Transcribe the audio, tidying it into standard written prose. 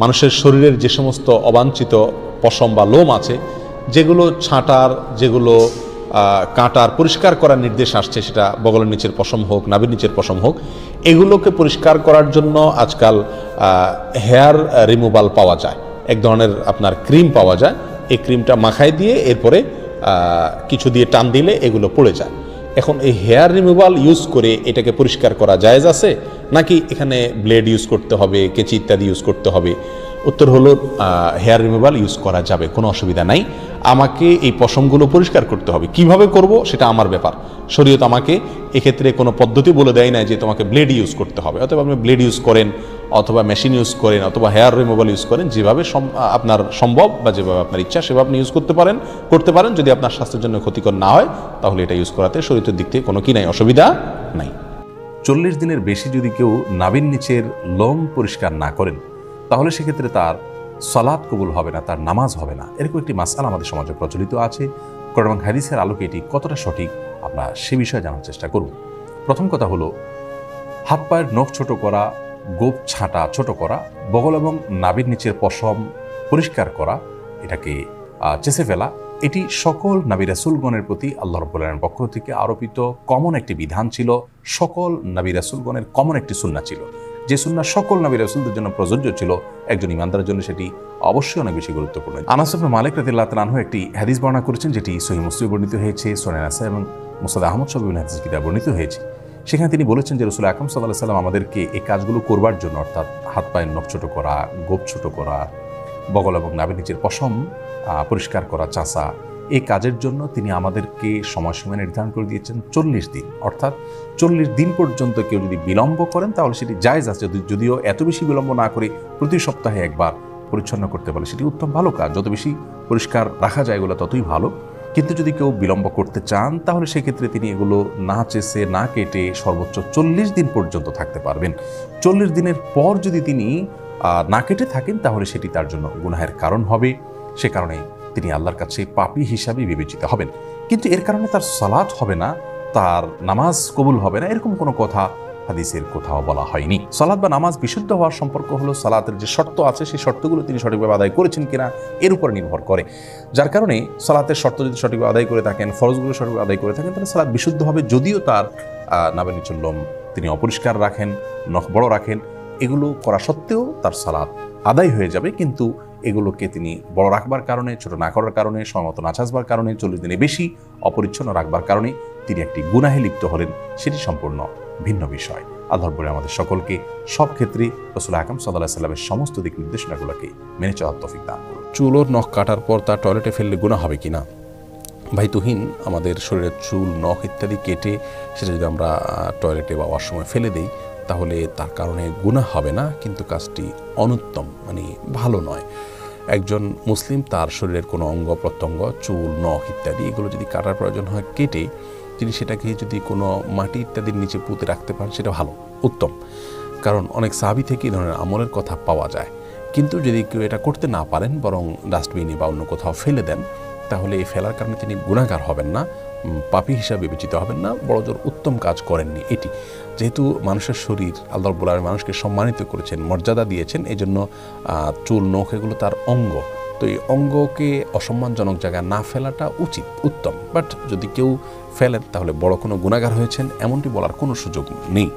মানুষের শরীরের যে সমস্ত অবাঞ্ছিত পশম বা লোম আছে, যেগুলো ছাঁটার, যেগুলো কাটার, পরিষ্কার করার নির্দেশ আসছে, সেটা বগলের নিচের পশম হোক, নাভির নিচের পশম হোক, এগুলোকে পরিষ্কার করার জন্য আজকাল হেয়ার রিমুভাল পাওয়া যায়। এক ধরনের আপনার ক্রিম পাওয়া যায়। এই ক্রিমটা মাখায় দিয়ে এরপরে কিছু দিয়ে টান দিলে এগুলো পড়ে যায়। এখন এই হেয়ার রিমুভাল ইউজ করে এটাকে পরিষ্কার করা জায়েজ আছে, নাকি এখানে ব্লেড ইউজ করতে হবে, কেঁচি ইত্যাদি ইউজ করতে হবে? উত্তর হলো হেয়ার রিমুভাল ইউজ করা যাবে, কোনো অসুবিধা নাই। আমাকে এই পশমগুলো পরিষ্কার করতে হবে, কিভাবে করব সেটা আমার ব্যাপার। শরীয়ত আমাকে এক্ষেত্রে কোনো পদ্ধতি বলে দেয় না যে তোমাকে ব্লেড ইউজ করতে হবে। অথবা আপনি ব্লেড ইউজ করেন, অথবা মেশিন ইউজ করেন, অথবা হেয়ার রিমুভাল ইউজ করেন, যেভাবে আপনার সম্ভব বা যেভাবে আপনার ইচ্ছা সেভাবে আপনি ইউজ করতে পারেন। যদি আপনার স্বাস্থ্যের জন্য ক্ষতিকর না হয় তাহলে এটা ইউজ করাতে শরীয়তের দিক থেকে কোনো কি নাই, অসুবিধা নাই। 40 দিনের বেশি যদি কেউ নাভির নিচের লোম পরিষ্কার না করেন তাহলে সেক্ষেত্রে তার সালাত কবুল হবে না, তার নামাজ হবে না। এরকম একটি মাসআলা আমাদের সমাজে প্রচলিত আছে। কোরআন এবং হাদিসের আলোকে এটি কতটা সঠিক আমরা সে বিষয়ে জানার চেষ্টা করব। প্রথম কথা হলো, হাত পায়ের নখ ছোট করা, গোপ ছাঁটা ছোট করা, বগল এবং নাভির নিচের পশম পরিষ্কার করা, এটাকে চেঁচে ফেলা, এটি সকল নবী রাসূলগণের প্রতি আল্লাহ রাব্বুল আলামিনের পক্ষ থেকে আরোপিত কমন একটি বিধান ছিল। সকল নবী রাসূলগণের কমন একটি সুন্নাহ ছিল, যে সুন্নাহ সকল নবী রাসূলদের জন্য প্রযোজ্য ছিল। একজন ইমানদারের জন্য সেটি অবশ্যই অনেক বেশি গুরুত্বপূর্ণ। আনাস ইবনে মালিক রাদিয়াল্লাহু তাআলা আনহু একটি হাদিস বর্ণনা করেছেন, যেটি সহিহ মুসলিমে বর্ণিত হয়েছে, সুনান নাসাঈ এবং মুসনাদ আহমদ সহ বিভিন্ন হাদিস কিতাবে বর্ণিত হয়েছে। সেখানে তিনি বলেছেন যে রাসূল আকরাম সাল্লাল্লাহু আলাইহি ওয়াসাল্লাম আমাদেরকে এই কাজগুলো করবার জন্য, অর্থাৎ হাত পায়ের নখ ছোট করা, গোপ ছোট করা, বগল এবং নাভির নিচের পশম পরিষ্কার করা, চাষা, এই কাজের জন্য তিনি আমাদেরকে সময়সীমা নির্ধারণ করে দিয়েছেন 40 দিন। অর্থাৎ 40 দিন পর্যন্ত কেউ যদি বিলম্ব করেন তাহলে সেটি জায়েজ আছে। যদিও এত বেশি বিলম্ব না করে প্রতি সপ্তাহে একবার পরিচ্ছন্ন করতে পারে সেটি উত্তম, ভালো কাজ। যত বেশি পরিষ্কার রাখা যায় এগুলো ততই ভালো। কিন্তু যদি কেউ বিলম্ব করতে চান তাহলে সেক্ষেত্রে তিনি এগুলো না চেষে না কেটে সর্বোচ্চ 40 দিন পর্যন্ত থাকতে পারবেন। 40 দিনের পর যদি তিনি না কেটে থাকেন তাহলে সেটি তার জন্য গুনাহের কারণ হবে। সে কারণে তিনি আল্লাহর কাছে পাপী হিসাবে বিবেচিত হবেন। কিন্তু এর কারণে তার সালাত হবে না, তার নামাজ কবুল হবে না, এরকম কোনো কথা হাদিসের কোথাও বলা হয়নি। সালাত বা নামাজ বিশুদ্ধ হওয়ার সম্পর্ক হলো সালাতের যে শর্ত আছে সেই শর্তগুলো তিনি সঠিকভাবে আদায় করেছেন কিনা এর উপর নির্ভর করে। যার কারণে সালাতের শর্ত যদি সঠিকভাবে আদায় করে থাকেন, ফরজগুলো সঠিকভাবে আদায় করে থাকেন, তাহলে সালাত বিশুদ্ধ হবে। যদিও তার নাভির নিচের লোম তিনি অপরিষ্কার রাখেন, নখ বড় রাখেন, এগুলো করা সত্ত্বেও তার সালাত আদায় হয়ে যাবে। কিন্তু এগুলোকে তিনি বড় রাখবার কারণে, ছোট না করার কারণে, সময়মতো না চাষবার কারণে, 40 দিনে বেশি অপরিচ্ছন্ন রাখবার কারণে তিনি একটি গুনাহে লিপ্ত হলেন, সেটি সম্পূর্ণ ভিন্ন বিষয়। আল্লাহর বলে আমাদের সকলকে সব ক্ষেত্রে রাসূল আকরাম সাল্লাল্লাহু আলাইহি ওয়াসাল্লামের সমস্ত দিক নির্দেশনাগুলোকে মেনে চলার তৌফিক দান করুন। চুল ও নখ কাটার পর তা টয়লেটে ফেললে গুনাহ হবে কিনা? ভাই তুহিন, আমাদের শরীরের চুল, নখ ইত্যাদি কেটে সেটা যদি আমরা টয়লেটে বা ওয়াশরুমে ফেলে দিই তাহলে তার কারণে গুনাহ হবে না, কিন্তু কাজটি অনুত্তম, মানে ভালো নয়। একজন মুসলিম তার শরীরের কোনো অঙ্গ প্রত্যঙ্গ, চুল, নখ ইত্যাদি এগুলো যদি কাটার প্রয়োজন হয় কেটে তিনি সেটাকে যদি কোনো মাটি ইত্যাদির নিচে পুঁতে রাখতে পারেন সেটা ভালো, উত্তম। কারণ অনেক সাহাবী থেকে এই ধরনের আমলের কথা পাওয়া যায়। কিন্তু যদি কেউ এটা করতে না পারেন, বরং ডাস্টবিনে বা অন্য কোথাও ফেলে দেন, তাহলে এই ফেলার কারণে তিনি গুনাহগার হবেন না, পাপী হিসাবে বিবেচিত হবেন না, বড়জোর উত্তম কাজ করেননি। এটি যেহেতু মানুষের শরীর, আল্লাহ রাব্বুল আলামিন মানুষকে সম্মানিত করেছেন, মর্যাদা দিয়েছেন, এই জন্য চুল, নখ এগুলো তার অঙ্গ। তো এই অঙ্গকে অসম্মানজনক জায়গায় না ফেলাটা উচিত, উত্তম। বাট যদি কেউ ফেলেন তাহলে বড় কোনো গুনাহগার হয়েছেন এমনটি বলার কোনো সুযোগ নেই।